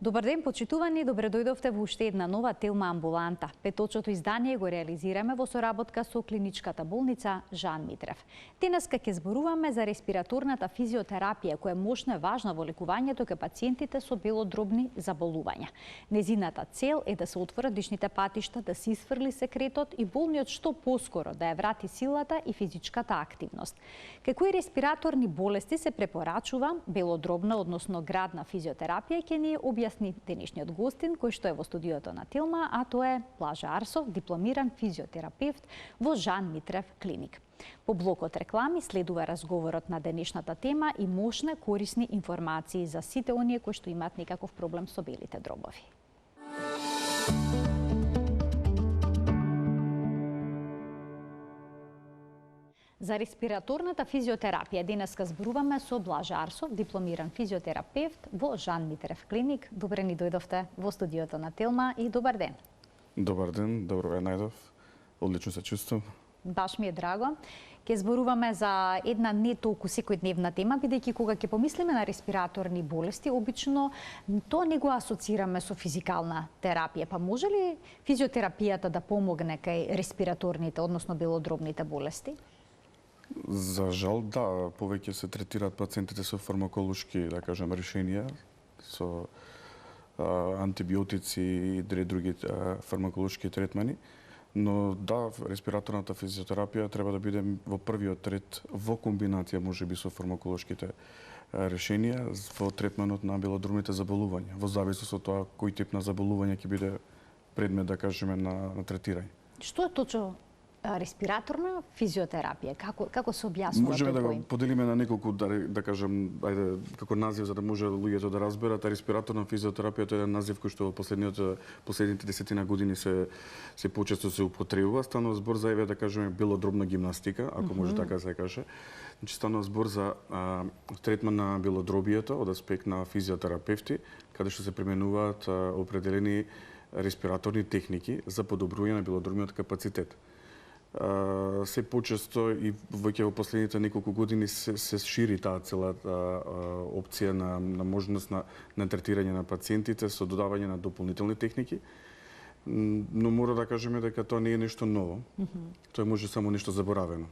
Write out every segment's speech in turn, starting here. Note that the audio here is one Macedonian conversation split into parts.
Добар ден, почитувани, добре дојдовте во уште една нова Телма амбуланта. Петочното издание го реализираме во соработка со клиничката болница Жан Митрев. Денеска ќе зборуваме за респираторната физиотерапија, која е мощна и важна во лекувањето кај пациентите со белодробни заболувања. Незината цел е да се отворат дишните патишта, да се исфрли секретот и болниот што поскоро да ја врати силата и физичката активност. Кај кои респираторни болести се препорачува белодробна, односно градна физиотерапија, ќе ни објасни денешниот гостин, кој што е во студиото на Телма, а тоа е Блажа Арсов, дипломиран физиотерапевт во Жан Митрев клиник. По блокот реклами следува разговорот на денешната тема и мощни корисни информации за сите оние кои што имаат некаков проблем со белите дробови. За респираторната физиотерапија денеска зборуваме со Блажа Арсов, дипломиран физиотерапевт во Жан Митрев клиник. Добре ни дојдовте во студиото на Телма и добар ден. Добар ден, добро ве најдов. Одлично се чувствам. Баш ми е драго. Ќе зборуваме за една не толку секојдневна тема, бидејќи кога ќе помислиме на респираторни болести, обично тоа не го асоцираме со физикална терапија. Па може ли физиотерапијата да помогне кај респираторните, односно белодробните болести? За жал, да, повеќе се третираат пациентите со фармаколошки, да кажем, решенија, со антибиотици и други фармаколошки третмани, но да, респираторната физиотерапија треба да биде во првиот ред во комбинација можеби со фармаколошките решенија во третманот на белодробните заболувања, во зависност од тоа кој тип на заболување ќе биде предмет, да кажеме, на третирање. Што е точно респираторна физиотерапија? Како се објаснува? Можеме да го поделиме на неколку, да кажем, ајде, како назив за да може луѓето да разберат. Респираторна физиотерапија тоа е еден назив кој што во последните десетина години се почесто се употребува. Станува збор за, да кажеме, белодробна гимнастика, ако може така се каже. Значи станува збор за третман на белодробието од аспект на физиотерапевти, каде што се применуваат определени респираторни техники за подобрување на белодробниот капацитет. Се почесто и веќе во последните неколку години се шири таа целата опција на можност на третирање на пациентите со додавање на дополнителни техники, но мора да кажеме дека тоа не е нешто ново. Тоа може само нешто заборавено.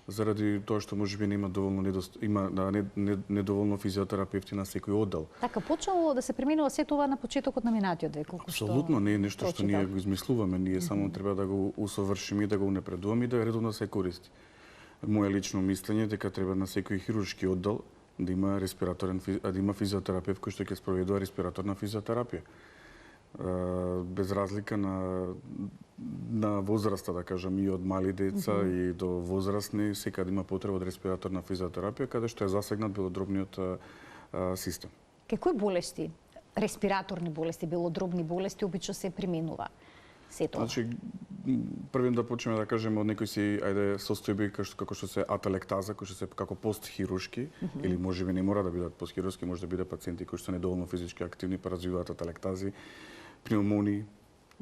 Заради тоа што можеби нема недоволно физиотерапевти на секој оддел. Така почнало да се применува сето ова на почетокот на минатиот век, колку што апсолутно не е нешто што ние го измислуваме, ние само треба да го усовршиме и да го унапредуваме и да редовно се користи. Моје лично мислење дека треба на секој хируршки оддел да има да има физиотерапевт кој што ќе спроведува респираторна физиотерапија. Без разлика на возраста, да кажам, и од мали деца и до возрастни, секаде има потреба од респираторна физиотерапија, каде што е засегнат белодробниот систем. Кај кои болести, респираторни болести, белодробни болести, обично се применува сето? Значи, првен да почнеме да кажеме од некои си состојби како што се аталектаза, кои што се како постхируршки, или можеби не мора да бидат постхируршки, може да бидат пациенти кои што се недоволно физички активни, па развиваат аталектази, пневмонии,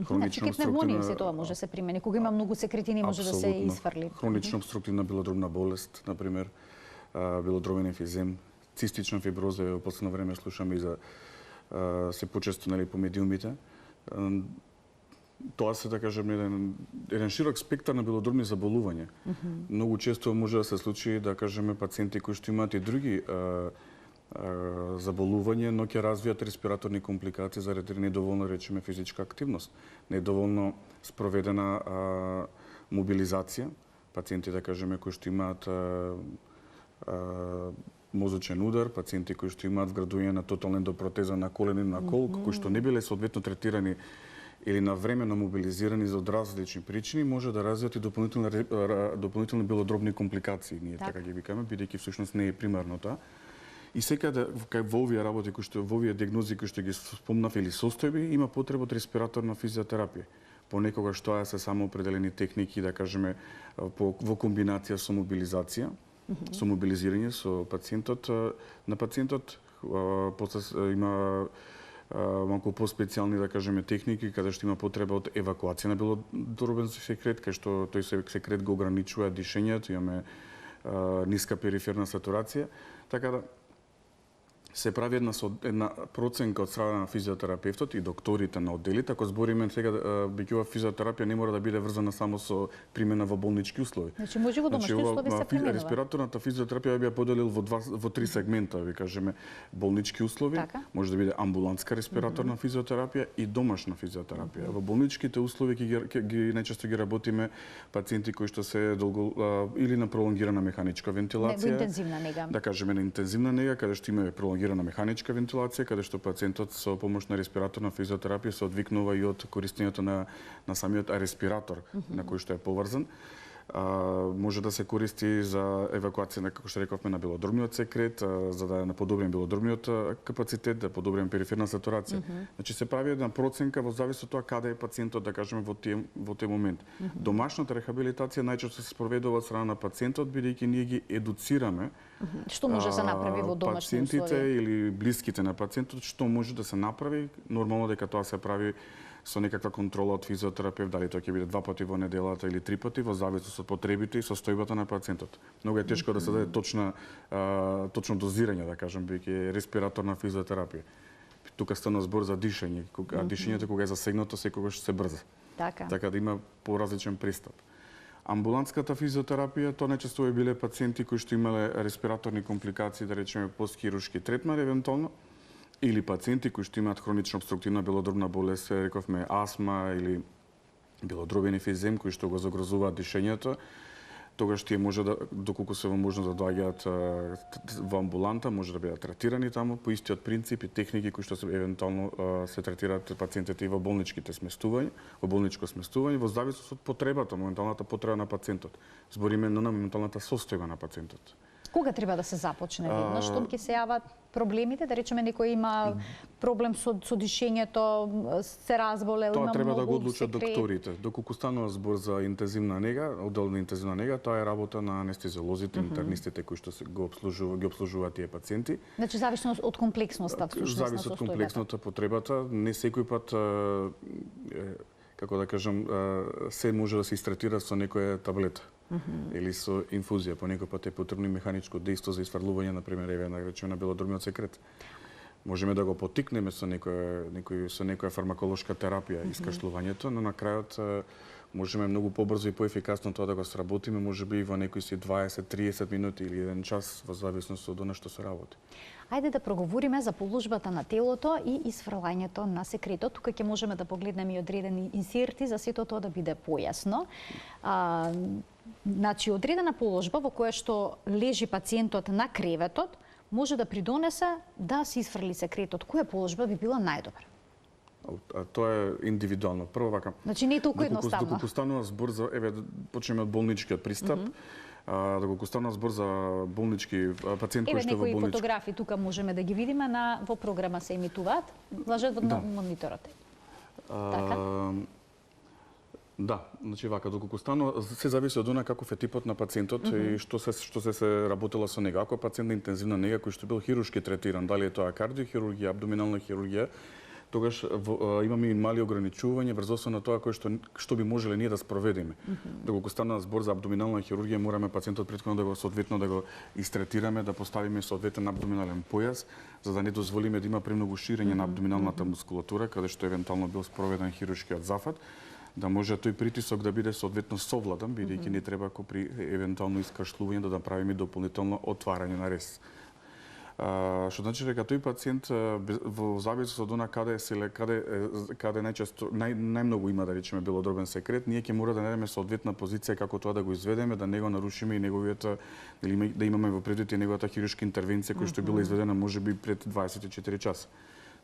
хронична обструктивна... се тоа може се примени. Кога има многу секретини, може да се изфрли. Хронична обструктивна белодробна болест, например, белодробен емфизем, цистична фиброза, во последно време слушаме и за се почесто по медиумите. Тоа се, да кажем, еден широк спектар на белодробни заболувања. Многу често може да се случи, да кажеме, пациенти кои што имаат и други заболување, но ќе развијат респираторни компликации заради недоволно, речеме, физичка активност, недоволно спроведена мобилизација, пациенти, да кажеме, кои што имаат мозочен удар, пациенти кои што имаат вградување на тотална ендопротеза на колен и на кол, кои што не биле соодветно третирани или навремено мобилизирани за различни причини, може да развијат и дополнителни белодробни компликации, ние така ги викаме, бидејќи всушност не е примарно тоа. И секаде во овие работи во овие диагнози кои што ги спомнав или состојби, има потреба од респираторна физиотерапија. Понекогаш тоа се само определени техники, да кажеме, во комбинација со мобилизација, со мобилизирање со пациентот. На пациентот има малку поспецијални, да кажеме, техники, каде што има потреба од евакуација на белодробен секрет, кај што тој секрет го ограничува дишењето, имаме ниска периферна сатурација, така да се прави една проценка од страна на физиотерапевтот и докторите на одделите. Ако збориме сега, биќува физиотерапија не мора да биде врзана само со примена во болнички услови. Значи може во домашни услови се применува. Респираторната физиотерапија би ја поделил во три сегмента, ви кажеме, болнички услови, може да биде амбулантска респираторна физиотерапија и домашна физиотерапија. Во болничките услови ги најчесто ги работиме пациенти кои што се или на пролонгирана механичка вентилација, интензивна нега. Да кажеме на интензивна нега, каде што имаме пролонгирана механичка вентилација, каде што пациентот со помош на респираторна физиотерапија се одвикнува и од користењето на самиот респиратор на кој што е поврзан. Може да се користи за евакуација, како што рековме, на белодробниот секрет, за да подобрим белодробниот капацитет, да подобрим периферна сатурација. Значи се прави една проценка во зависност од тоа каде е пациентот, да кажеме, во тој момент. Домашната рехабилитација најчесто се спроведува од страна на пациентот, бидејќи ние ги едуцираме што може да се направи во домашни услови. Пациентите или блиските на пациентот, што може да се направи, нормално дека тоа се прави со некаква контрола од физиотерапевт, дали тоа ќе биде 2 пати во неделата или 3 пати, во зависност од потребите и состојбата на пациентот. Многу е тешко да се даде точно дозирање, да кажем, биќе респираторна физиотерапија. Тука стана збор за дишење, а дишењето кога е засегнато секогаш се брза. Така да има поразличен пристап. Амбулантската физиотерапија, тоа најчесто биле пациенти кои што имале респираторни компликации, да речеме постхируршки третман евентуално, или пациенти кои што имаат хронична обструктивна белодробна болест, рековме астма или белодробен емфизем кои што го загрозуваат дишењето, тогаш тие може да, доколку се возможно да доаѓаат во амбуланта, може да бидат третирани таму по истиот принцип и техники кои што се евентуално се третираат пациентите и во болничките сместувања, во болничко сместување, во зависност од потребата, моменталната потреба на пациентот. Збориме на моменталната состојба на пациентот. Кога треба да се започне веднаш, штом ќе се јават проблемите, да речеме некој има проблем со дишењето, се разболел, има многу секрет. Тоа треба да го одлучат докторите. Доколку станува збор за интензивна нега, оддел на интензивна нега, тоа е работа на анестезиолозите, интернистите кои што ги обслужуваат тие пациенти. Значи зависно од комплексноста, всушност на состојбата. Зависи од комплексната потребата, не секој пат како да кажам, се може да се истретира со некоја таблета или со инфузија. По некој пат е потребно механичко дејство за изфрлување, например, на белодробниот секрет. Можеме да го поттикнеме со некоја фармаколошка терапија искашлувањето, но на крајот можеме многу побрзо и поефикасно тоа да го сработиме, можеби и во некои си 20-30 минути или 1 час, во зависност од она што се работи. Ајде да проговориме за положбата на телото и изфрлањето на секретот. Тука ќе можеме да погледнеме и одредени инсерти за сето тоа да биде појасно. Значи, одредена положба во која што лежи пациентот на креветот може да придонесе да се изфрли секретот. Која положба би била најдобра? Тоа е индивидуално. Прво вака. Значи не е толку едноставно. Доколку станува збор за, почнеме од болничкиот пристап, доколку станува збор за болнички пациент кој што е во болнички. Некои фотографии тука можеме да ги видиме во програма се емитуваат, лажат во мониторот. Така? Да, значи вака, доколку станува, се зависи од она каков е типот на пациентот и што се работело со него. Ако пациент на интензивна нега кој што бил хируршки третиран, дали е тоа кардиохирургија, абдоминална хирургија, тогаш имаме и мали ограничувања врз основа на тоа што би можеле ние да спроведеме. Доколку стана збор за абдоминална хирургија, мораме пациентот претходно да го истретираме, да поставиме соодветен абдоминален појас, за да не дозволиме да има премногу ширење на абдоминалната мускулатура, каде што евентуално бил спроведен хируршкиот зафат, да може тој притисок да биде соодветно совладан, бидејќи не треба при евентуално искашлување да направиме дополнително отварање на рез. Што значи дека тој пациент во зависност од она каде најмногу има, да речеме, белодробен секрет, ние ќе мора да најдеме соодветна позиција како тоа да го изведеме, да не го нарушиме и неговиот, да имаме во предвид и неговата хируршка интервенција која што била изведена можеби пред 24 часа.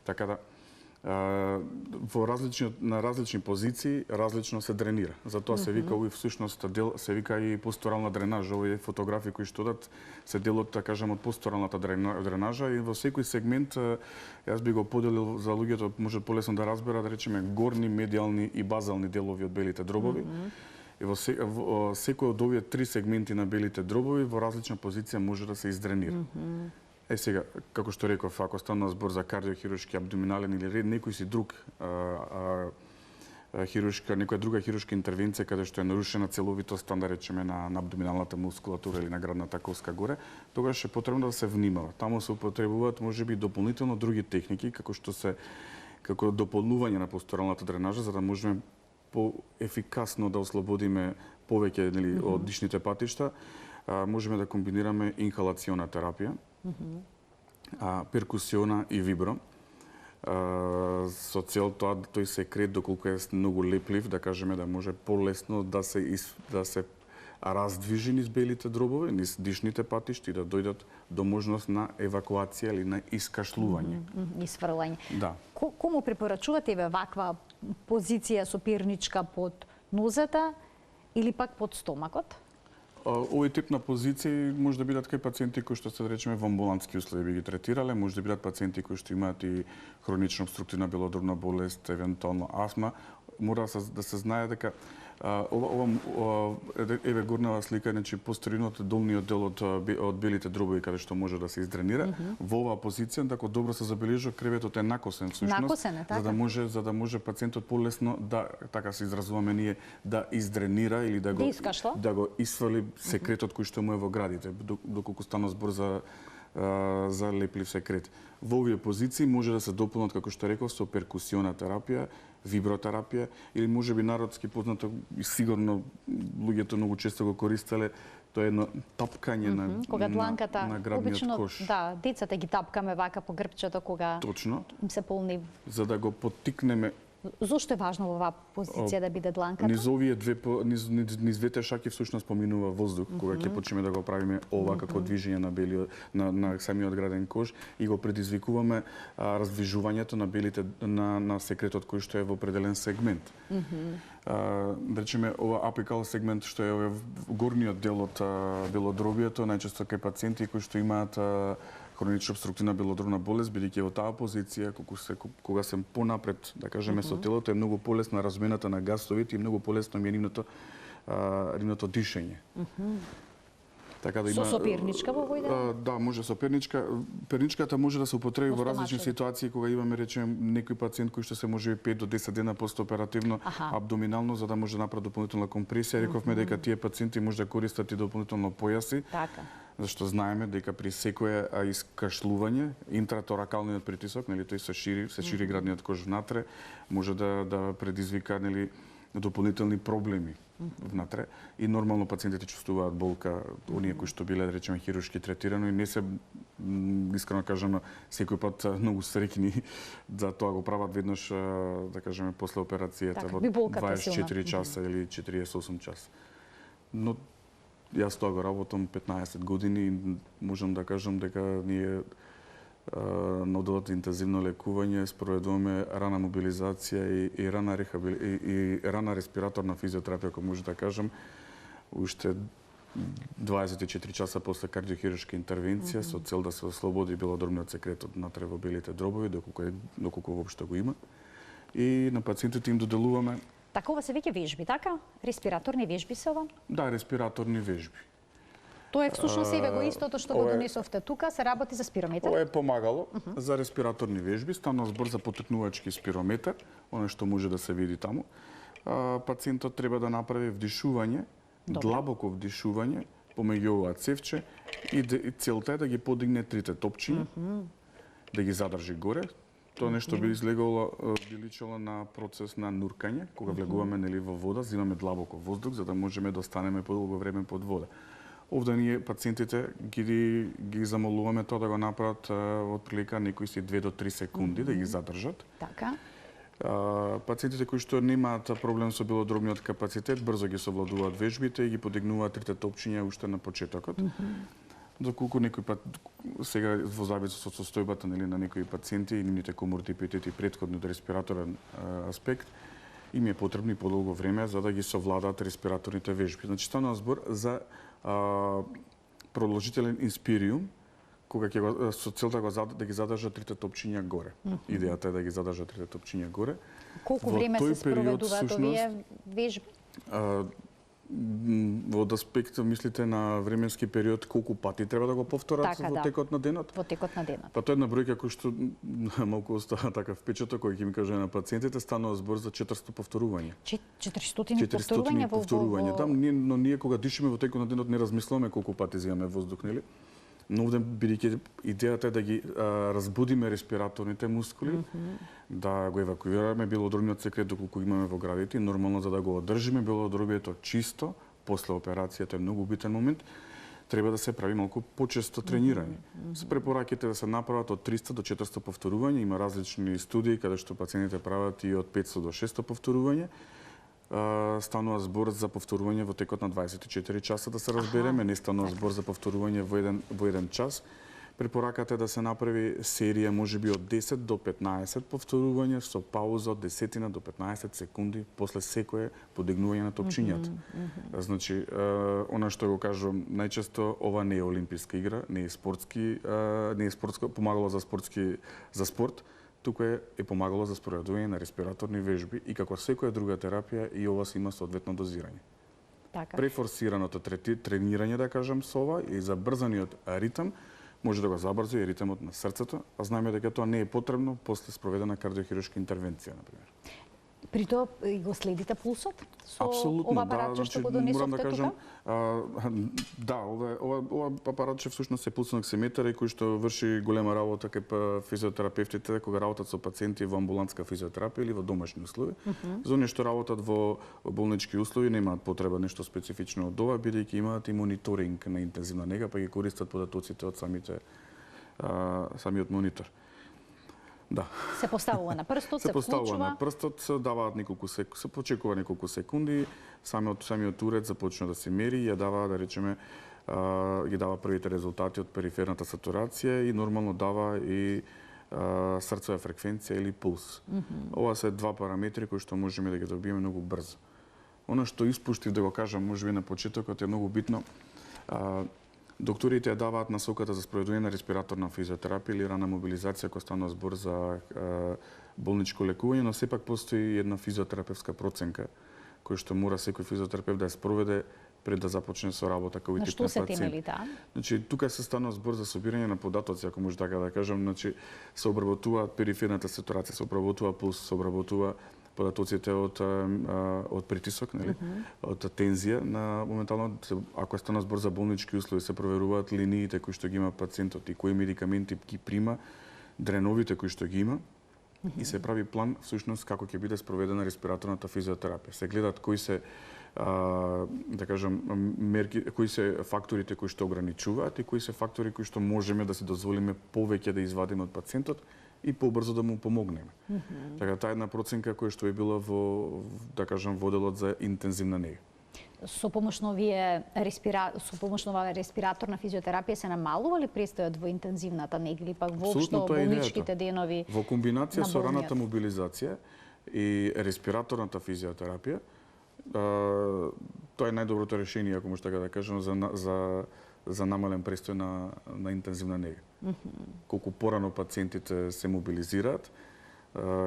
Така да на различни позиции различно се дренира. Затоа се вика овој всушност дел, се вика и посторална дренажа. Овие фотографии кои што дадат се дел од, да кажам, од посторалната дренажа и во секој сегмент јас би го поделил за луѓето може полесно да разберат, да речеме, горни, медиални и базални делови од белите дробови. И во секој од овие три сегменти на белите дробови во различна позиција може да се издренира. Сега, како што реков, ако станува збор за кардиохируршки, абдоминален или некој си друг некоја друга хируршка интервенција каде што е нарушена целовитоста, да речеме, на абдоминалната мускулатура или на градната коска горе, тогаш е потребно да се внимава. Таму се употребуваат можеби дополнително други техники како дополнување на посторалната дренажа, за да можеме поефикасно да ослободиме повеќе од дишните патишта. Можеме да комбинираме инхалациона терапија, перкусиона и вибро, со цел тоа тој секрет, доколку е многу леплив, да кажеме, да може полесно да се раздвижи низ белите дробови, низ дишните патишти, да дојдат до можност на евакуација или на искашлување. Исфрлање. Да. Кому препорачувате ваква позиција со перничка под нозата или пак под стомакот? Овој тип на позиции може да бидат кај пациенти кои што се, да речеме, во амбулантски услови би ги третирале, може да бидат пациенти кои што имаат и хронична обструктивна белодробна болест, евентуално астма. Мора да се знае дека еве горнава слика, значи постериорниот долниот дел од белите дробови каде што може да се издренира. Во оваа позиција, како добро се забележува, креветот е накосен всушност, накосен е, така? за да може пациентот полесно да, така се изразуваме ние, да издренира или да го исфрли секретот кој што му е во градите, доколку стана збор за леплив секрет. Во овие позиции може да се дополнат, како што реков, со перкусиона терапија, вибротерапија или можеби народски познато и сигурно луѓето многу често го користеле, тоа е едно тапкање на градниот кош. Да, децата ги тапкаме вака по грбчето кога им се полни. За да го поттикнеме. Зошто е важно во оваа позиција да биде дланката? Низ овие низ двете шаки всушност поминува воздух, кога ќе почнеме да го правиме ова како движење на самиот граден кош и го предизвикуваме раздвижувањето на белите на секретот кој што е во определен сегмент. Да речеме, ова апикал сегмент што е горниот дел од белодробието, најчесто кај пациенти кои што имаат хронична обструктивна белодробна болест, бидејќи во таа позиција, кога се понапред, да кажеме, со телото, е многу полесна размената на гасовите и многу полесно ми е нивното дишење. Така да има со перничка во овој дел? Да, може со перничка. Перничката може да се употреби во различни ситуации кога имаме, речеме, некој пациент кој што се може 5 до 10 дена постоперативно абдоминално за да може да направи дополнителна компресија. Рековме дека тие пациенти може да користат и дополнително појаси. Така. Зашто знаеме дека при секое искашлување, интраторакалниот притисок, тој се шири градниот кош внатре, може да предизвика дополнителни проблеми внатре и нормално пациентите чувствуваат болка, оние кои што биле, да речеме, хируршки третирано и не се, искрено кажано, секој пат многу среќни за тоа го прават веднаш, да кажеме, после операцијата во 24 часа или 48 часа. Но јас тоа го работам 15 години и можам да кажам дека ние на одделот интензивно лекување спроведуваме рана мобилизација и рана респираторна физиотерапија, ако може да кажам, уште 24 часа после кардиохируршка интервенција со цел да се ослободи белодробниот секрет од натре во белите дробови, доколку воопшто го има. И на пациентите им доделуваме. Така ова се веќе вежби, така? Респираторни вежби се ова? Да, респираторни вежби. Тоа е всушност еве го истото што го донесовте тука, се работи за спирометар. Ова е помагало за респираторни вежби, стана збор за потекнувачки спирометар, оно што може да се види таму. Пациентот треба да направи вдишување, длабоко вдишување помеѓу ова цевче и целта е да ги подигне трите топчиња, да ги задржи горе. Тоа нешто би личело на процес на нуркање, кога влегуваме во вода, зимаме длабоко воздух за да можеме да останеме подолго време под вода. Овде ние пациентите ги замолуваме тоа да го направат од прилика некои 2 до 3 секунди да ги задржат. Така. Пациентите кои што немаат проблем со белодробниот капацитет, брзо ги совладуваат вежбите и ги подигнуваат трите топчиња уште на почетокот. Доколку некој пат сега во зависност со состојбата на некои пациенти и нивните коморбидити претходно од респираторен аспект, им е потребно и подолго време за да ги совладаат респираторните вежби. Значи станува збор за продолжителен инспириум, кога ќе со целта да ги задржа трите топчиња горе. Идејата е да ги задржа трите топчиња горе. Колку време се спроведуваат овие вежби? Во аспект, мислите на временски период, колку пати треба да го повторат Така, во да. текот на денот? Во текот на денот. Па тоа е една бројка која што малку остава така впечаток кој ќе ми каже на пациентите, станува збор за 400 повторување. 400 повторувања во повторување. Но ние кога дишеме во текот на денот не размислуваме колку пати земаме воздух, нели? Но овде бидејќи идејата е да ги разбудиме респираторните мускули, да го евакуираме белодробниот секрет доколку имаме во градите, нормално за да го одржиме белодробието чисто после операцијата е многу битен момент. Треба да се прави малку почесто тренирање. Се препораките да се направат од 300 до 400 повторувања, има различни студии каде што пациентите прават и од 500 до 600 повторувања. Станува збор за повторување во текот на 24 часа, да се разбереме, не станува збор за повторување во еден час. Препораката е да се направи серија можеби од 10 до 15 повторувања со пауза од 10 до 15 секунди после секое подигнување на топчињата. Значи, она што го кажувам, најчесто ова не е олимписка игра, не е спортско помагало за спорт, туку е помагало за спроведување на респираторни вежби и како секоја друга терапија и ова се има соодветно дозирање. Така. Префорсираното тренирање, да кажам, со ова и забрзаниот ритм може да го забрзи и ритмот на срцето, а знаеме дека тоа не е потребно после спроведена кардиохируршка интервенција, например. При тоа го следите пулсот со Апсолутно, ова апаратче што го донесовте тука? Ова апаратче всушност е пулсен оксиметар и кој што врши голема работа кај физиотерапевтите кога работат со пациенти во амбулантска физиотерапија или во домашни услови. За оние што работат во болнички услови немаат потреба нешто специфично од ова, бидејќи имаат и мониторинг на интензивна нега, па ги користат податоците од самиот монитор. Да. Се поставува на прстот, се поставува вклучува. на прстот, се почекува неколку секунди, самиот уред започна да се мери и ја дава, да речеме, ги дава првите резултати од периферната сатурација и нормално дава и срцова фреквенција или пулс. Ова се два параметри кои што можеме да ги добиеме многу брзо. Оно што испуштив да го кажам можеби на почетокот е многу битно. Докторите ја даваат насоката за спроведување на респираторна физиотерапија или рана мобилизација кога станува збор за болничко лекување, но сепак постои една физиотерапевтска проценка која што мора секој физиотерапевт да ја спроведе пред да започне со работа кај овој тип на пациент. На што се темели таа? Значи тука се станува збор за собирање на податоци, ако може така да кажам, значи се обработува периферната сатурација, се обработува пулс, се обработува податоците од притисок, нели? Од тензија на моментално ако стана збор за болнички услови се проверуваат линиите кои што ги има пациентот и кои медикаменти ги прима, дреновите кои што ги има и се прави план всушност како ќе биде спроведена респираторната физиотерапија. Се гледат кои се да кажам мерки, кои се факторите кои што ограничуваат и кои се фактори кои што можеме да си дозволиме повеќе да извадиме од пациентот и побрзо да му помогнеме. Така таа една проценка која што е била во, да кажам, во делот за интензивна нега. Со помош на оваа респираторна физиотерапија се намалува ли престојот во интензивната нега или пак воопшто болничките денови? Во комбинација со раната мобилизација и респираторната физиотерапија, тоа е најдоброто решение, ако може така да кажам, за намален престој на интензивна нега. Колку порано пациентите се мобилизираат,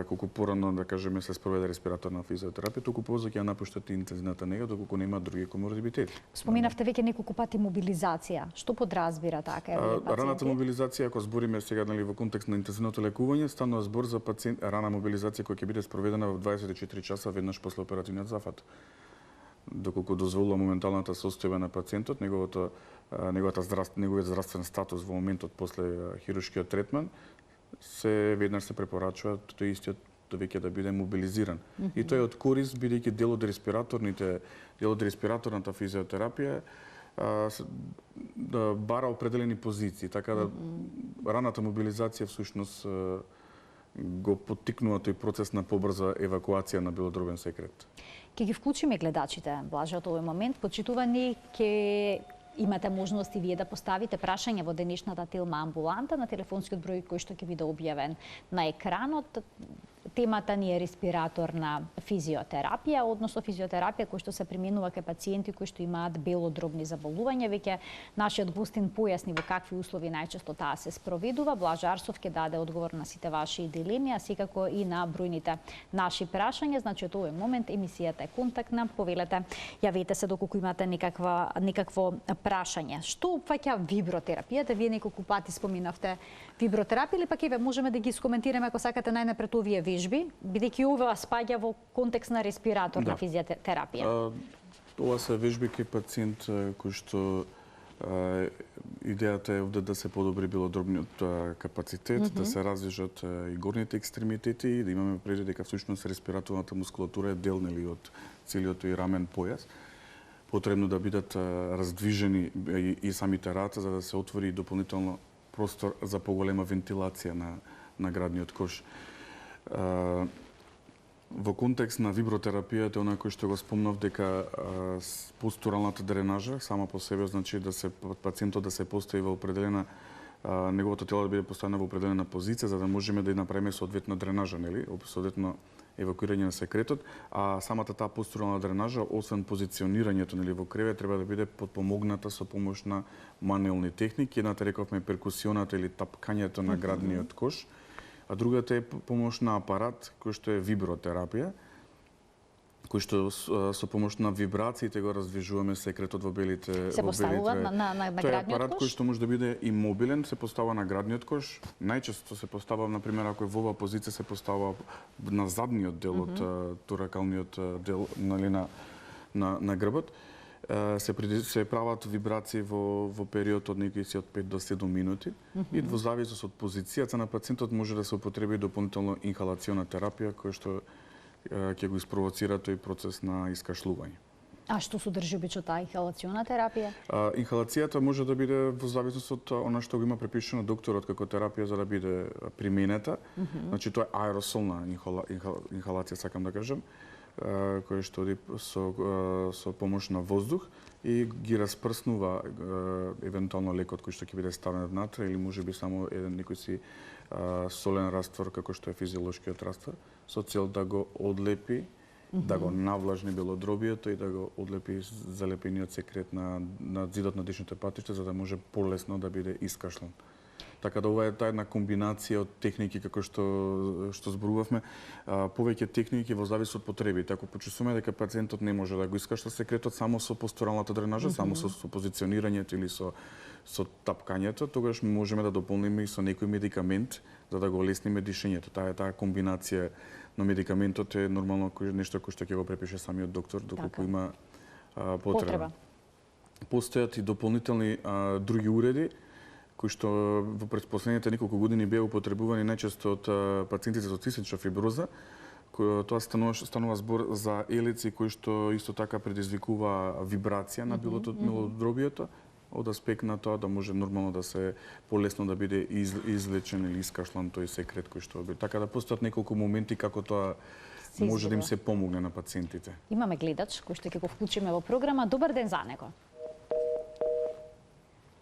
колку порано, да кажеме, се спроведе респираторна физиотерапија, толку побрзо ќе ја напуштат интензивната нега, доколку нема други коморбидитети. Споменавте веќе неколку пати мобилизација. Што подразбира така пациенти? Раната мобилизација, ако збориме сега во контекст на интензивното лекување, станува збор за рана мобилизација која ќе биде спроведена во 24 часа веднаш после оперативниот зафат. Доколку дозволува моменталната состојба на пациентот, неговиот здравствен статус во моментот после хируршкиот третман, веднаш се препорачува тој истиот веќе да биде мобилизиран. И тој е од корист, бидејќи дел од респираторната физиотерапија да бара определени позиции, така да раната мобилизација всушност го поттикнува тој процес на побрза евакуација на белодробен секрет. Ќе ги вклучиме гледачите, Блаже, од овој момент. Почитувани, ќе имате можност и вие да поставите прашања во денешната Телма амбуланта на телефонскиот број кој што ќе биде објавен на екранот. темата ни е респираторна физиотерапија, односно физиотерапија која што се применува кај пациенти кои што имаат белодробни заболувања. Веќе нашиот гостин појасни во какви услови најчесто таа се спроведува. Блаже Арсов ќе даде одговор на сите ваши дилеми, а секако и на бројните наши прашања. Значи, од овој момент емисијата е контактна. Повелете, јавете се доколку имате некакво прашање. Што опфаќа вибротерапијата? Вие неколку пати споминавте вибротерапија, или пак еве можеме да ги искоментираме ако сакате најнапред овие вежби, бидејќи ова спаѓа во контекст на респираторна физиотерапија. Ова се вежби кај пациент кој што идејата е овде да се подобри белодробниот капацитет, да се развижат и горните екстремитети и да имаме предвид дека всушност респираторната мускулатура е дел од целиот и рамен појас. Потребно да бидат раздвижени и самите раце за да се отвори дополнително простор за поголема вентилација на градниот кош. Во контекст на вибротерапијата, онако што го спомнав, дека постуралната дренажа сама по себе значи да се пациентот да се постави во определена неговото тело да биде поставено во определена позиција за да можеме да направиме соодветна дренажа, нели, соодветно евакуирање на секретот, а самата таа постурална дренажа, освен позиционирањето нели во кревет, треба да биде подпомогната со помош на мануелни техники. Едната рековме перкусионата или тапкањето на градниот кош, а другата е помош на апарат кој што е вибротерапија, кој што со помош на вибрациите го раздвижуваме секретот во белите. Се поставува на градниот кош? Тоа е апарат кој што може да биде и мобилен, се поставува на градниот кош. Најчесто се поставува, например, ако е во оваа позиција, се поставува на задниот дел од торакалниот дел, нали, на грбот. Се прават вибрации во период од некои од 5 до 7 минути и во зависност од позицијата на пациентот може да се употреби дополнително инхалациона терапија која што ќе го испровоцира тој процес на искашлување. А што содржи обично таа инхалациона терапија? Инхалацијата може да биде во зависност од она што го има препишано докторот како терапија за да биде применета. Значи тоа е аеросолна инхалација, сакам да кажам, кој што оди со помош на воздух и ги распрснува евентуално лекот кој што ќе биде ставен внатре или можеби само еден некој си солен раствор како што е физиолошкиот раствор со цел да го одлепи, да го навлажни белодробието и да го одлепи залепениот секрет на зидот на дишните патишта за да може полесно да биде искашлан. Така да ова е таа една комбинација од техники како што зборувавме, повеќе техники во зависност од потребите. Ако почувствуваме дека пациентот не може да го искашла секретот само со постуралната дренажа, само со позиционирањето или со тапкањето, тогаш можеме да дополниме и со некој медикамент за да го олесниме дишењето. Таа комбинација на медикаментот е нормално нешто кој што ќе го препише самиот доктор доколку има потреба. Постојат и дополнителни други уреди кои што во последните неколку години беа употребувани најчесто од пациентите со цистична фиброза. Тоа станува збор за елици кои што исто така предизвикува вибрација на белодробието од аспект на тоа да може нормално да се полесно да биде извлечен или искашлан тој секрет кој што би. Така да постојат неколку моменти како тоа може да им се помогне на пациентите. Имаме гледач кој што ќе го вклучиме во програма. Добар ден за него.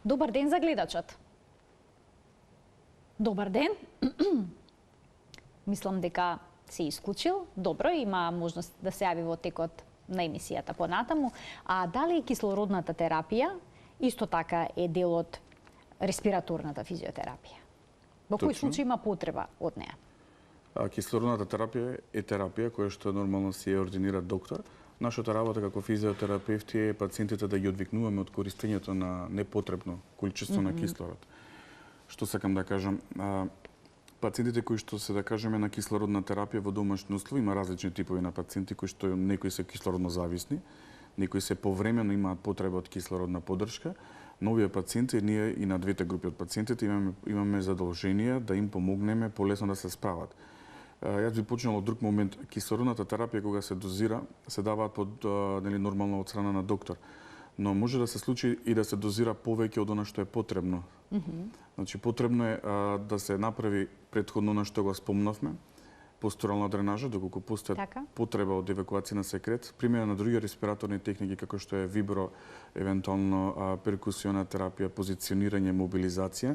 Добар ден за гледачот. Добар ден. Мислам дека се исклучил. Добро, има можност да се јави во текот на емисијата понатаму. А дали кислородната терапија исто така е дел од респираторната физиотерапија? Во кој случај има потреба од неа? Кислородната терапија е терапија која што нормално си ја ординира доктор. Нашата работа како физиотерапевти е пациентите да ги одвикнуваме од користењето на непотребно количество на кислород. Што сакам да кажам, пациентите кои што се да кажеме на кислородна терапија во домашни услови, има различни типови на пациенти кои што некои се кислородно зависни, некои се повремено имаат потреба од кислородна поддршка. Новија пациенти, ние и на двете групи од пациентите имаме задолжение да им помогнеме полесно да се справат. Јас би почнал од друг момент. Кислородната терапија кога се дозира, се даваат под нормално од страна на доктор. Но може да се случи и да се дозира повеќе од она што е потребно. Значи потребно е да се направи претходно на што го спомнавме, постурална дренажа, доколку постои потреба од евакуација на секрет, примена на други респираторни техники како што е вибро, евентуално перкусиона терапија, позиционирање, мобилизација,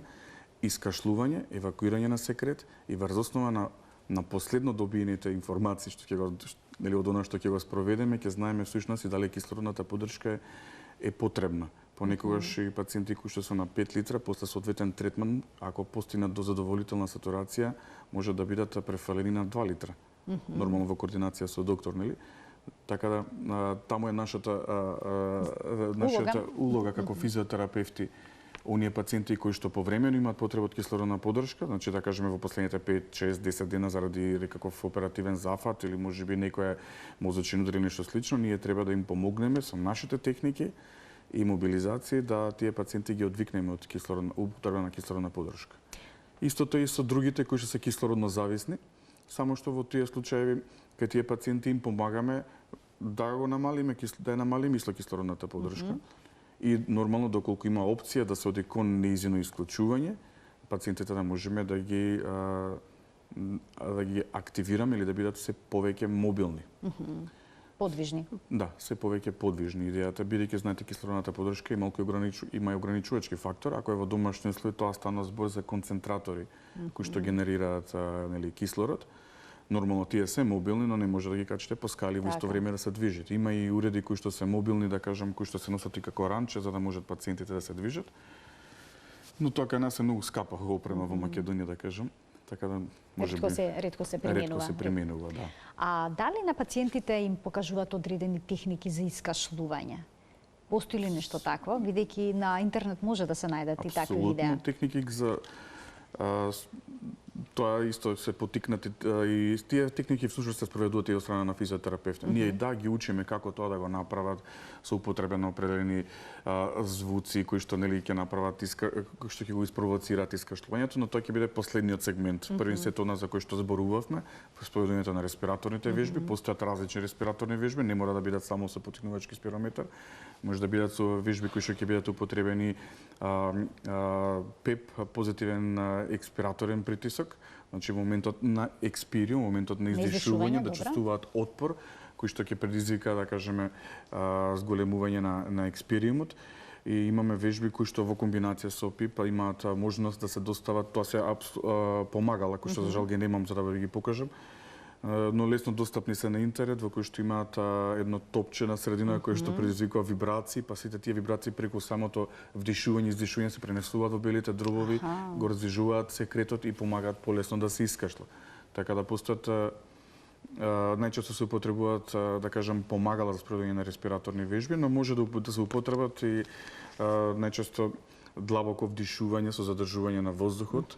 искашлување, евакуирање на секрет и врз основа на на последно добиените информации што ќе го нели од она што ќе го спроведеме, ќе знаеме всушност и дали кислородната поддршка е потребна. Понекогаш и пациенти кои што се на 5 литра после соодветен третман, ако постигнат до задоволителна сатурација, може да бидат префалени на 2 литра. Нормално во координација со доктор, нели? Така да таму е нашата улога како физиотерапевти. Оние пациенти кои што повремено имаат потреба од кислородна поддршка, значи да кажеме во последните 5, 6, 10 дена заради некаков оперативен зафат или можеби некоја мозочен удар или нешто слично, ние треба да им помогнеме со нашите техники и мобилизации да тие пациенти ги одвикнеме од употреба на кислородна поддршка. Истото и со другите кои што се кислородно зависни, само што во тие случаи кај тие пациенти им помагаме да го намалиме, да ја намалиме исто кислородната поддршка. И нормално доколку има опција да се оди кон неизино исклучување, пациентите да можеме да ги активираме или да бидат се повеќе мобилни. Подвижни. Да, се повеќе подвижни. Идејата бидејќи знаете кислородната поддршка има ограничувачки фактор, ако е во домашни услови тоа станува збор за концентратори кои што генерираат нели кислород. Нормално тие се мобилни, но не може да ги качите по скали во исто време да се движат. Има и уреди кои што се мобилни, да кажам, кои што се носат и како ранче за да можат пациентите да се движат. Но тоа кај нас е многу скапа опрема во Македонија, да кажам. Така да ретко се применува. Ретко се применува, да. А дали на пациентите им покажуваат одредени техники за искашлување? Постои ли нешто такво, бидејќи на интернет може да се најдат и такви видеа? Апсолутно, техники за тоа исто се потикнати и тие техники всушност се спроведуваат и од страна на физиотерапевти. Ние да ги учиме како тоа да го направат со употреба на определени звуци кои што нели ќе направат кои што ќе го испровоцираат искашлувањето, но тоа ќе биде последниот сегмент. Првин се тоа за кој што зборувавме, спроведувањето на респираторните вежби, постојат различни респираторни вежби, не мора да бидат само со потикнувачки спирометар, може да бидат со вежби кои што ќе бидат употребени ПЕП, позитивен експираторен притисок, значи моментот на експириум, моментот на издишување, да чувствуваат отпор, кој што ќе предизвика, да кажеме, зголемување на експириумот. И имаме вежби кои што во комбинација со ПИП имаат можност да се достават, тоа се помагала, кои што за жал ги немам за да ви ги покажам, но лесно достапни се на интернет, во кој што имаат едно топче на средина кој што предизвикува вибрации, па сите тие вибрации преку самото вдишување и издишување се пренесуваат во белите дробови, го раздвижуваат секретот и помагаат полесно да се искашла. Така да постојат најчесто се употребуваат, да кажам, помагала за спроведување на респираторни вежби, но може да се употребат и најчесто длабоко вдишување со задржување на воздухот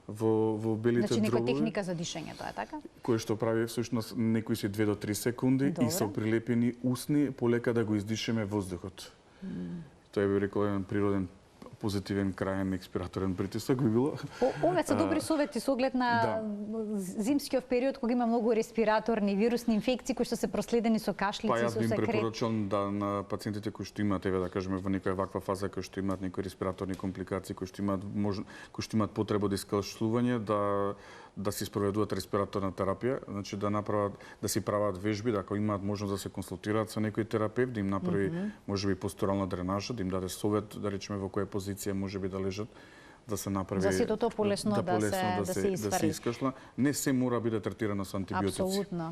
во белите дробови. Значи некоја техника за дишење, тоа е така? Кој што прави всушност некои си 2 до 3 секунди и со прилепени усни полека да го издишеме воздухот. Тоа би рекол еден природен позитивен крајен експираторен притисок би било. Овие се добри совети со оглед на зимскиот период кога има многу респираторни вирусни инфекции кои што се проследени со кашлици, со секрет. Па јас би им препорачувам да на пациентите кои што имаат, да кажеме, во некоја ваква фаза кои што имаат некои респираторни компликации, кои што имаат потреба да искашлување, да си спроведуваат респираторна терапија, значи да си прават вежби, да ако имаат можност да се консултираат со некој терапевт, да им направи можеби постурална дренажа, да им даде совет, да речеме во која позиција можеби да лежат, да се направи за сето тоа полесно да се искашла. Не се мора да биде третирано со антибиотици.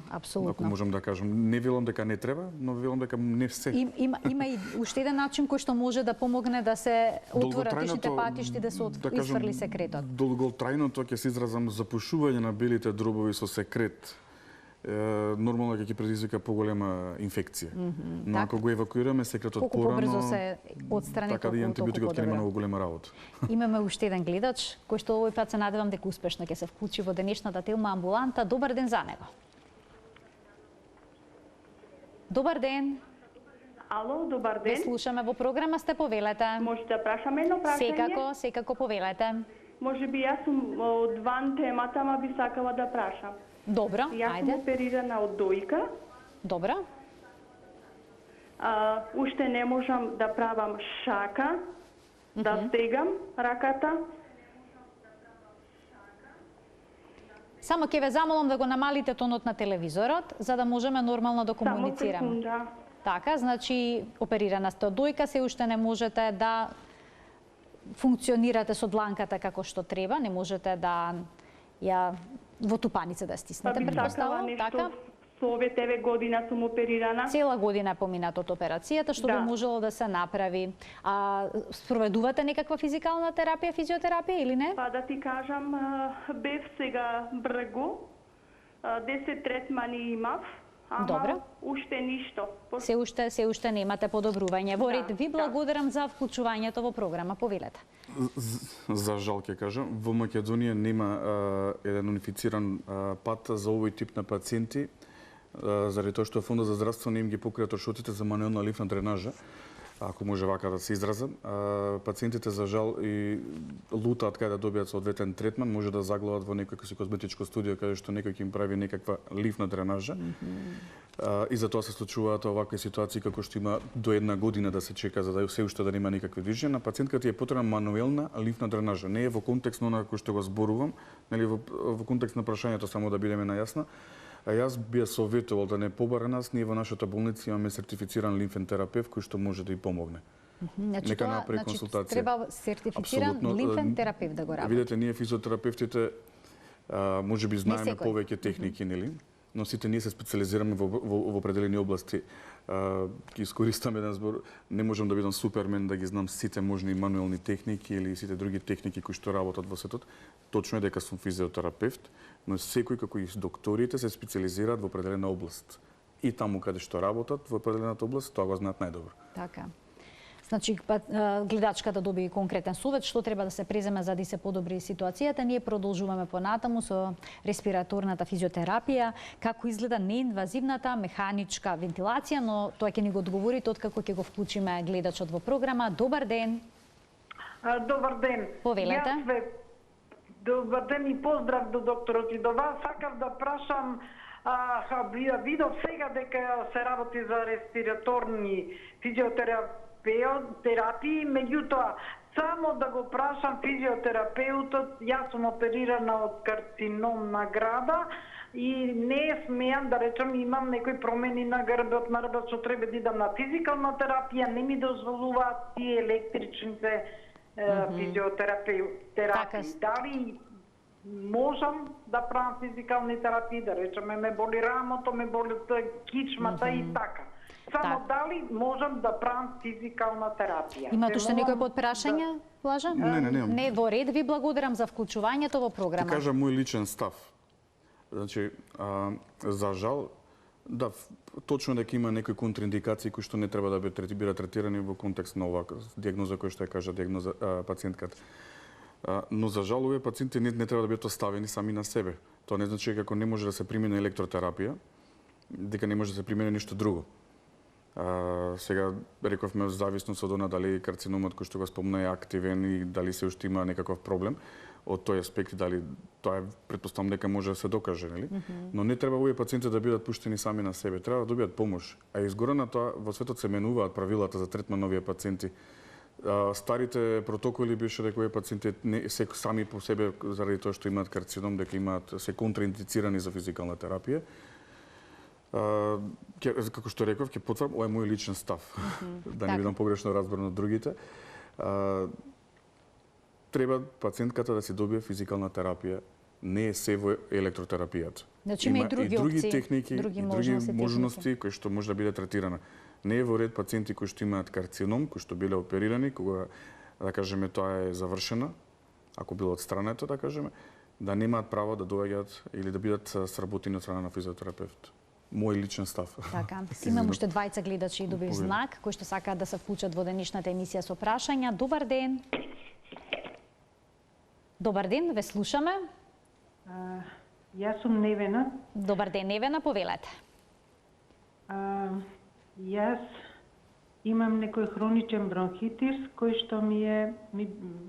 Апсолутно. Ако можам да кажам, не велам дека не треба, но велам дека не се. Има и уште еден начин кој што може да помогне да се отворат дишните патишти, да се изфрли секретот. Долготрајното ќе се изразам запушување на белите дробови со секрет. Нормално ќе предизвика поголема инфекција. Но ако го евакуираме секретот порано, колку побрзо се отстрани, така да и антибиотикот ќе има многу голема работа. Имаме уште еден гледач кој што овој пат се надевам дека успешно ќе се вклучи во денешната Телма амбуланта. Добар ден за него. Добар ден. Ало, добар ден. Ве слушаме во програма, сте, повелете. Можете да прашаме едно прашање? Секако повелете. Може би јас сум одван темата, ама би сакала да прашам. Добро, јас сум оперирана од дојка. Добро. Уште не можам да правам шака, да стегам раката. Само ќе ве замолам да го намалите тонот на телевизорот, за да можеме нормално да комуницираме. Само секунда. Така, значи оперирана сте од дојка, се уште не можете да функционирате со дланката како што треба, не можете да ја Во тупаница да стиснете, Па би сакала претпоставувам, нешто така? со ове 9 година сум оперирана. Цела година е поминато од операцијата, што би можело да се направи. Спроведувате некаква физикална терапија, физиотерапија или не? Па да ти кажам, бев сега бргу, 10 третмани имав, ама Добро. уште ништо. Се уште немате подобрување. Во ред, ви благодарам за вклучувањето во програма, повелете. За жал ќе кажам, во Македонија нема еден унифициран пат за овој тип на пациенти, заради тоа што Фондот за здравство не им ги покрива трошоците за мануелна лимфна дренажа, ако може вака да се изразам. Пациентите за жал и лутаат кај да добијат соодветен третман, може да заглават во некој си козметичко студио каде што некој ќе им прави некаква лимфна дренажа. И затоа се случуваат овакви ситуации како што има до 1 година да се чека за да се уште да нема никакви движења. На пациентката е потребна мануелна лимфна дренажа. Не е во контекст на кој што го зборувам, нели во контекст на прашањето само да бидеме најасна. А јас би ја советувал да не побара нас, ние во нашата болница имаме сертифициран лимфен терапевт кој што може да ја помогне. Нека направи консултација. Треба сертифициран лимфен терапевт да го работи. Видете, ние физиотерапевтите може би знаеме повеќе техники, нели? Но сите ние се специализираме во определени области. Ќе искористам еден збор, не можам да бидам супермен да ги знам сите можни мануелни техники или сите други техники кои што работат во светот. Точно е дека сум физиотерапевт, но секој како и докторите се специализираат во определена област. И таму каде што работат во определената област, тоа го знаат најдобро. Така. Значи, гледачката доби конкретен совет што треба да се преземе за да се подобри ситуацијата. Ние продолжуваме понатаму со респираторната физиотерапија, како изгледа неинвазивната механичка вентилација, но тоа ќе ни го одговорите откако ќе го вклучиме гледачот во програма. Добар ден. Добар ден. Повелете. Добар ден и поздрав до докторот и до вас. Сакав да прашам, видов сега дека се работи за респираторни физиотерапии, меѓутоа, само да го прашам физиотерапеутот, јас сум оперирана од карцином на града и не смеам да речам, имам некои промени на грбот, што треба да идам на физикална терапија, не ми дозволуваат тие електричните физиотерапии. Дали можам да правам физикални терапии, да речеме ме боли рамото, ме боли кичмата и така. Само дали можам да правам физикална терапија? Имате уште некој подпрашање, Блажа? Не, во ред, ви благодарам за вклучувањето во програма. Ќе кажам мој личен став. Значи, за жал, да, точно дека има некои контраиндикации кои што не треба да бидат третирани во контекст на оваа дијагноза која што ја кажа пациентката. Но за жал овие пациенти не треба да бидат оставени сами на себе. Тоа не значи дека не може да се примени електротерапија, дека не може да се примени ништо друго. Сега рековме зависност од она дали карциномот кој што го спомна е активен и дали се уште има некаков проблем од тој аспект, дали тоа е претпоставам дека може да се докаже, нели? Но не треба овие пациенти да бидат пуштени сами на себе, треба да добијат помош. А изгоре на тоа во светот се менуваат правилата за третман на овие пациенти. Старите протоколи беше дека овие пациенти не се сами по себе заради тоа што имаат карцином, дека имаат се контраиндицирани за физикална терапија. Како што реков, ќе потврдам, ова е мој личен став, да не бидам погрешно разбран од другите. Треба пациентката да си добие физикална терапија, не е се во електротерапијата. Значи има и други техники, други можности кои што може да биде третирана. Не е во ред пациенти кои што имаат карцином, кои што биле оперирани, кога, да кажеме, тоа е завршена, ако било отстрането, да кажеме, да немаат право да доаѓаат или да бидат сработени од страна на физиотерапевт. Мој личен став. Така, имам уште двајца гледачи и добив знак, кои што сакаат да се вклучат во денешната емисија со прашања. Добар ден. Добар ден, ве слушаме. Јас сум Невена. Добар ден, Невена, повелете. Јас имам некој хроничен бронхитис, кој што ми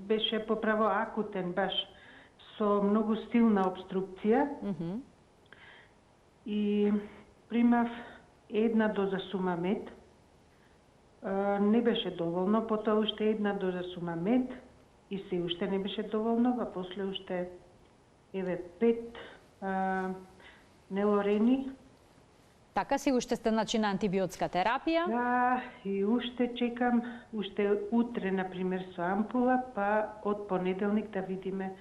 беше поправо акутен, баш со многу силна обструкција. И примав една доза сумамет. Не беше доволно, потоа уште една доза сумамет и се уште не беше доволно, а после уште 5 нелорени. Така си уште сте на антибиотска терапија? Да, и уште чекам, уште утре, например, со ампула, па од понеделник да видиме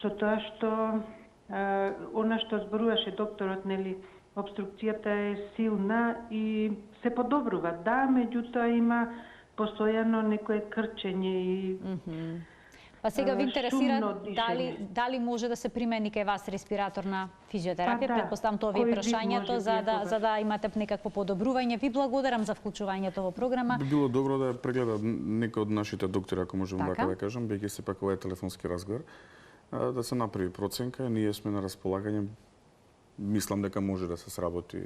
со тоа што Она што зборуваше докторот, нели, обструкцијата е силна и се подобрува. Да, меѓутоа има постојано некое крчење и Па сега ви интересира шумно дишење. дали може да се примени кај вас респираторна физиотерапија? Па да, Предпоставам тоа ви е кој вид прашањето може за да имате некакво подобрување. Ви благодарам за вклучувањето во програма. Би било добро да прегледа некој од нашите доктори, ако можам Така. така да кажам, бидејќи сепак ова е телефонски разговор, да се направи проценка, ние сме на располагање. Мислам дека може да се сработи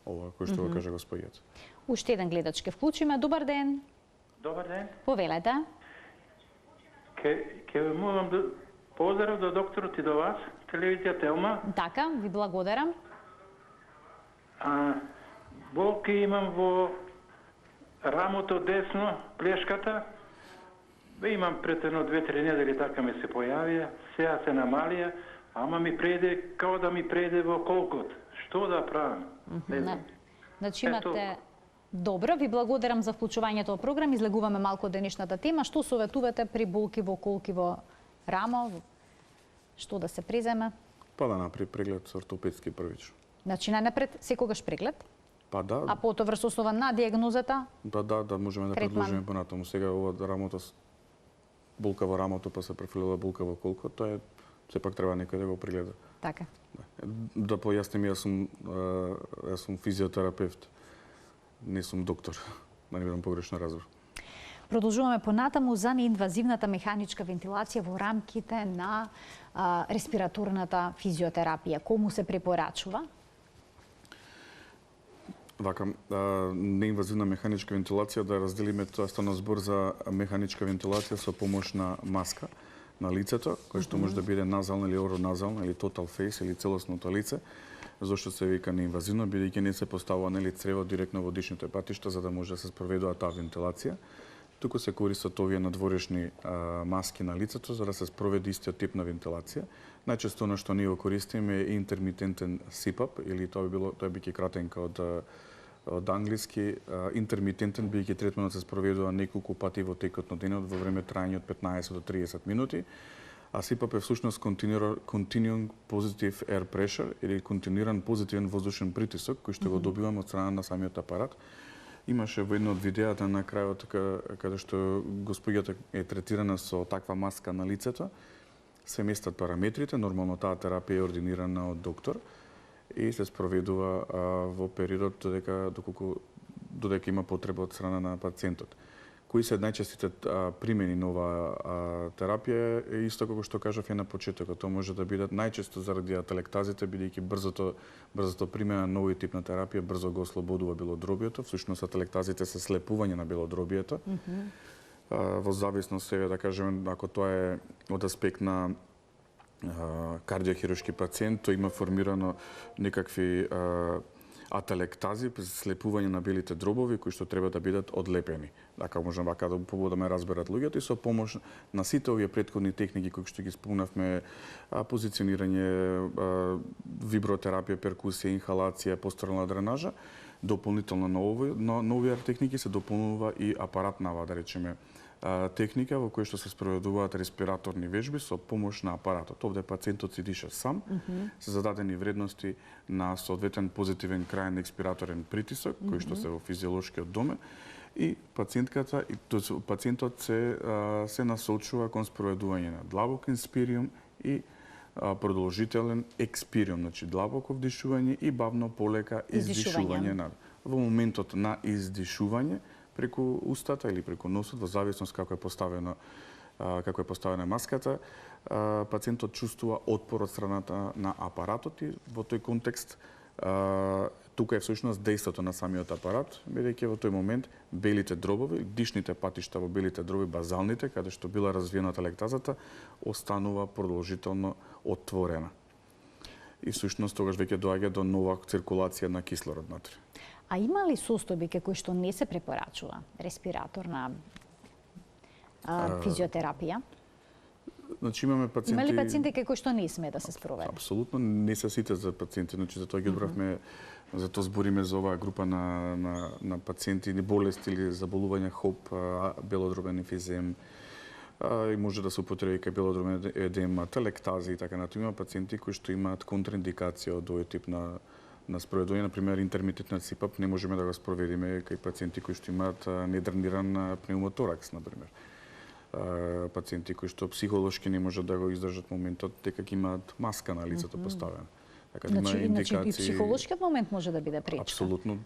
ова кој што го кажа господијата. Уште еден гледач ке вклучиме. Добар ден. Добар ден. Повелете. Ке ви молам да поздрав до докторот и до вас, телевизија Телма. Така, ви благодарам. Болки имам во рамото десно, плешката. Имам пред едно 2-3 недели така ми се појавија, сега се намалија, ама ми преде, као да ми преде во колкот. Што да правам? Не знам. Значи Е, имате... толку. Добро, ви благодарам за вклучувањето во програм. Излегуваме малку од денешната тема. Што советувате при болки во колки во рамо? Што да се преземе? Па да направи преглед ортопедски првично. Значи најнапред секогаш преглед, Па да, а потоа врз основа на дијагнозата. да можеме да Третман. продолжиме понатаму. Сега ова рамото болка во рамото па се префрлила болка во колко, тоа е сепак треба некој да го прегледа. Така. Да појасним, јас сум физиотерапевт. Не сум доктор, да не бидам погрешно разбор. Продолжуваме понатаму за неинвазивната механичка вентилација во рамките на респираторната физиотерапија. Кому се препорачува? Вака, неинвазивна механичка вентилација, да разделиме тоа стана збор за механичка вентилација со помош на маска на лицето, кој што може да биде назална или ороназална, или total face, или целосното лице. Зошто се вика неинвазивно, бидејќи не се поставува нели црево директно во дишните патишта за да може да се спроведува таа вентилација. Туку се користат овие надворешни маски на лицето за да се спроведе истиот тип на вентилација. Најчесто она што ние го користиме е интермитентен CPAP, или тоа биќе кратенка од англиски. Интермитентен бидејќи третманот се спроведува неколку пати во текот на денот во време трајање од 15 до 30 минути. А CPAP е всушност Continuing Positive Air Pressure или континуиран позитивен воздушен притисок кој што го добиваме од страна на самиот апарат. Имаше во едно од видеата на крајот каде што господјата е третирана со таква маска на лицето, се местат параметрите, нормално таа терапија е ординирана од доктор и се спроведува во периодот додека има потреба од страна на пациентот. Кои се најчестите примени на оваа терапија е исто како што кажав и на почетокот. Тоа може да бидат најчесто заради ателектазите, бидејќи брзото примена на овој тип на терапија брзо го ослободува белодробието. Всушност ателектазите се слепување на белодробието. Во зависност сега да кажеме ако тоа е од аспект на кардиохируршки пациент, тој има формирано некакви ателектази, слепување на белите дробови кои што треба да бидат одлепени. Така можам вака да ме разберат луѓето и со помош на сите овие претходни техники кои што ги спомнавме, позиционирање, вибротерапија, перкусија, инхалација, постернална дренажа, дополнително на овие техники се дополнува и апаратнава, да речеме, техника во која што се спроведуваат респираторни вежби со помош на апаратот. Овде пациентот си диша сам, се зададени вредности на соодветен позитивен крајен експираторен притисок, кој што се во физиолошкиот доме, и пациентот се насочува кон спроведување на длабок инспириум и продолжителен експириум, значи длабоко вдишување и бавно полека издишување. Во моментот на издишување преку устата или преку носот, во зависност како е поставена маската, пациентот чувствува отпор од страната на апаратот и во тој контекст тука е всушност дејството на самиот апарат, бидејќи во тој момент белите дробови, дишните патишта во белите дробови, базалните, каде што била развиена ателектазата, останува продолжително отворена. И всушност тогаш веќе доаѓа до нова циркулација на кислород внатре. А има ли состојби кои што не се препорачува респираторна физиотерапија? Значи имаме пациенти... Има ли пациенти кои што не сме да се спроведе? Апсолутно не се сите за пациенти, значи затоа ги одбравме, затоа збориме за оваа група на пациенти или болести или заболувања ХОП, белодробен емфизем, и може да се употреби кај белодробен едема, телектази и така натаму. Има пациенти кои што имаат контраиндикација од овој тип на спроведување, например интермитентен СИПАП, не можеме да го спроведиме кај пациенти кои што имаат недрениран пневмоторакс, например. Пациенти кои што психолошки не можат да го издржат моментот дека ќе имаат маска на лицето поставена. Така да има индикации. И психолошкиот момент може да биде пречка. Апсолутно.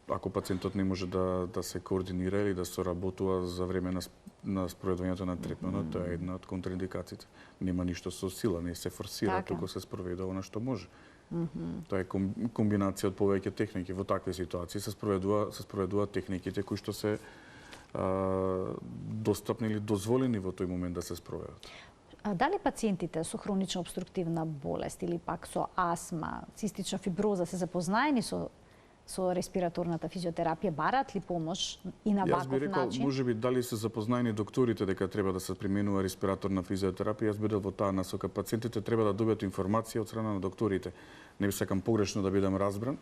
Ако пациентот не може да се координира или да соработува за време на спроведувањето на третманот, тоа е една од контраиндикациите. Нема ништо со сила, не се форсира, туку се спроведува она што може. Тоа е комбинација од повеќе техники. Во такви ситуации се спроведува техниките кои што се достапни или дозволени во тој момент да се спроведат. Дали пациентите со хронична обструктивна болест или пак со астма, цистична фиброза се запознаени со респираторната физиотерапија, бараат ли помош и на ваков начин? Јас би рекол, можеби дали се запознаени докторите дека треба да се применува респираторна физиотерапија, јас би дал во таа насока. Пациентите треба да добијат информација од страна на докторите. Не би сакам погрешно да бидам разбран,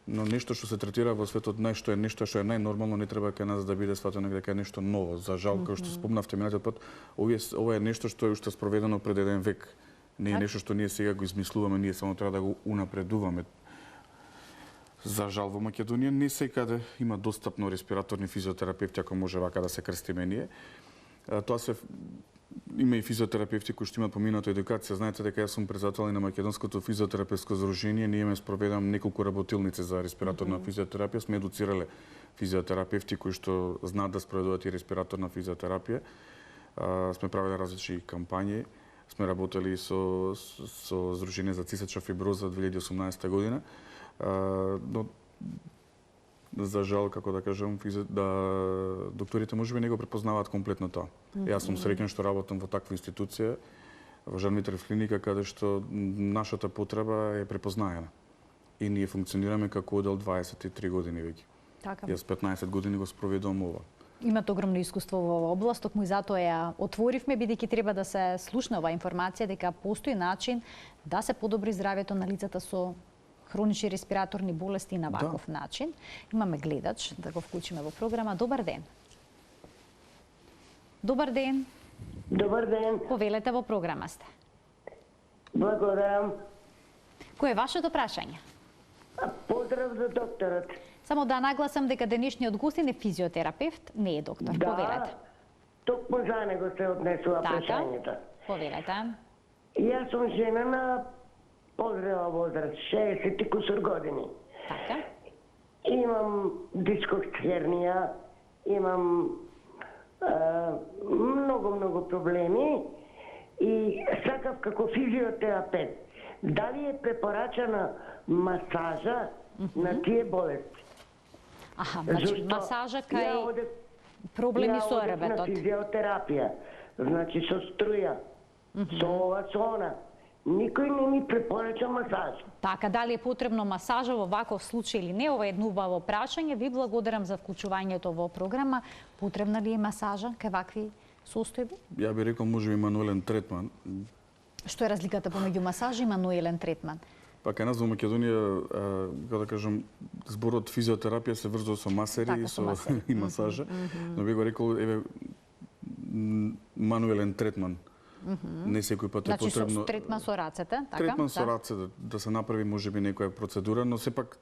но нешто што се третира во светот, нешто што е најнормално, не треба кај нас да биде сватено дека е нешто ново. За жал, како што спомнавте минатиот пат, ова е нешто што е уште спроведено пред еден век. Не е нешто што ние сега го измислуваме, ние само треба да го унапредуваме. За жал во Македонија не секаде има достапно респираторни физиотерапевти, ако може вака да се крстиме ние. Тоа се има и физиотерапевти кои што имаат поминато едукација. Знаете дека јас сум председател на Македонското физиотерапевско здружение, ние имаме спроведам неколку работилници за респираторна физиотерапија, сме едуцирале физиотерапевти кои што знаат да спроведуваат и респираторна физиотерапија. Сме правеле различни кампањи, сме работели со Здружение за цистична фиброза 2018 година. Но за жал, како да кажам, докторите можеби не го препознаваат комплетно тоа. Јас сум среќен што работам во таква институција, во Жан Митрев клиника, каде што нашата потреба е препознаена. И ние функционираме како одел 23 години веќе. Така. Јас 15 години го спроведувам ова. Имате огромно искуство во оваа област, токму и затоа ја отворивме, бидејќи треба да се слушне оваа информација дека постои начин да се подобри здравјето на лицата со хронични респираторни болести на ваков начин. Имаме гледач, да го вклучиме во програма. Добар ден. Добар ден. Добар ден. Повелете, во програма сте. Благодарам. Кој е вашето прашање? Поздрав за докторот. Само да нагласам дека денешниот гостин е физиотерапевт, не е доктор. Повелете. Токму за него се однесува прашањето. Повелете. Јас сум жена на позрела возраст, 60 и кусур години. Така. Имам дисков хернија, имам многу проблеми и сакав како физиотерапевт. Дали е препорачана масажа на тие болести? Аха, значи масажа кај проблеми со ребетот. Ја одев на физиотерапија, значи со струја, со ова, со она. Никој не ми препорача масаж. Така, дали е потребно масажа во ваков случај или не, ова е едно убаво прашање. Ви благодарам за вклучувањето во програма. Потребна ли е масажа кај вакви состојби? Ја би рекол можеби мануелен третман. Што е разликата помеѓу масажа и мануелен третман? Па кај нас во Македонија, како да кажам, зборот физиотерапија се врзува со масери така, и масажа, но би го рекол еве мануелен третман. Не секој пат е потребно. Значи третман со рацете, така? Третман со рацете да се направи можеби некоја процедура, но сепак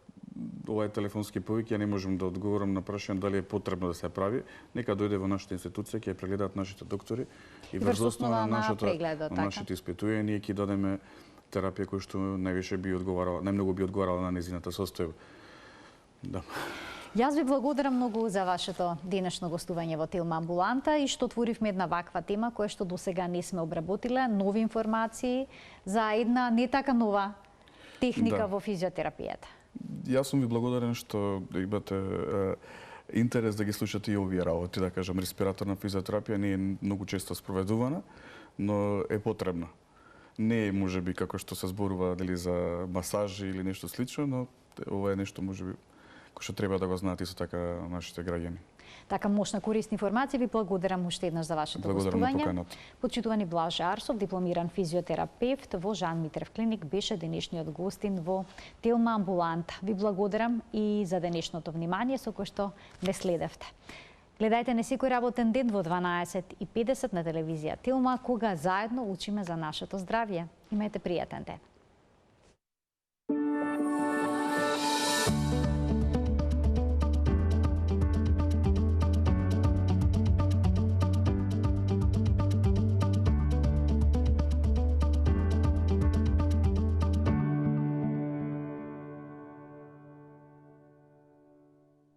ова е телефонски повик, ја не можам да одговорам на прашање дали е потребно да се прави. Нека дојде во нашата институција, ќе ја прегледаат нашите доктори и врз основа на нашите испитувања ние ќе дадеме терапија која што најмногу би одговарала на нејзината состојба. Да. Јас ви благодарам многу за вашето денешно гостување во Телма амбуланта и што отворивме една ваква тема која што досега не сме обработиле, нови информации за една не така нова техника во физиотерапијата. Јас сум ви благодарен што имате интерес да ги слушате и овие работи, да кажам, респираторна физиотерапија не е многу често спроведувана, но е потребна. Не е можеби како што се зборува дали за масажи или нешто слично, но ова е нешто можеби кој што треба да го знаат исто така нашите граѓани. Така мощна корисна информација, ви благодарам уште еднаш за вашето гостување. Почитувани Блаже Арсов, дипломиран физиотерапевт во Жан Митрев клиник, беше денешниот гостин во Телма амбуланта. Ви благодарам и за денешното внимание со кое што ме следевте. Гледајте не секој работен ден во 12:50 на телевизија Тилма, кога заедно учиме за нашето здравје. Имајте пријатен ден.